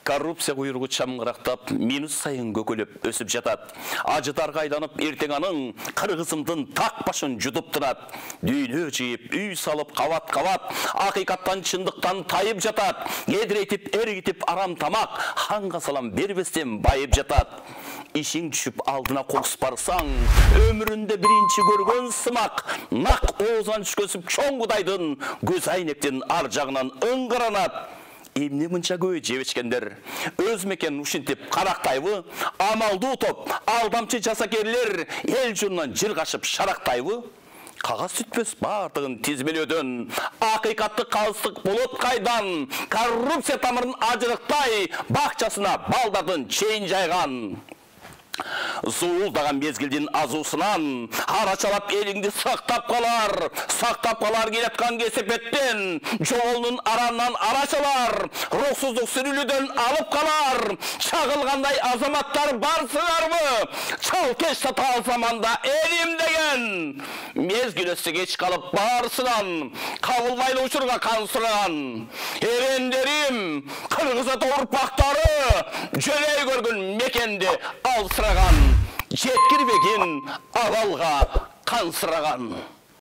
Коррупция кuyruğu çamgırақтап, минус сайын көкөлөп өсіп жатат. Ажытарға айланып, ертеңаның қырғызымдың тақ башын жұдып тұрат. Дүйнө жиып, үй салып, қават-қават, ақиқаттан, шындықтан тайып жатат. Едірейтіп, әргетіп, арам тамақ, ханға салам бербестен байып жатат. Ишің түшіп алдына қоқыс барсаң, өмірінде бірінші көрген сымақ, нақ оғызан шүкөсіп чоң құдайдың көз айнектен ар жағынан ыңғыранат. Емне мұнша көй жебешкендер, өз мекен ушинтеп қарақтайвы, амалды ұтып, алдамчы жасакерлер ел жұрнан жыр қашып шарақтайвы, қағаз сүтпес бардығын тезбелеуден, ақиқатты қалыстық болот қайдан, коррупция тамырын ажырықтай, бақчасына балдардың чейін жайған. Зуылдаған мезгілден азусынан, арашалап еліңді сақтап қалар келетқан кесепеттен, жолының араннан арашалар, рухсыздық сүрілуден алып қалар, шағылғандай азаматтар барсыңармы, чалкеш татал заманда елім деген, мезгілесі кеш қалып барсынан, қабылмайлы ұшырға қансыраған, ерендерім, қырғызы ұрпақтары, жөней көргін мекенде алсыраған, жеткірбеген авалға қансыраған.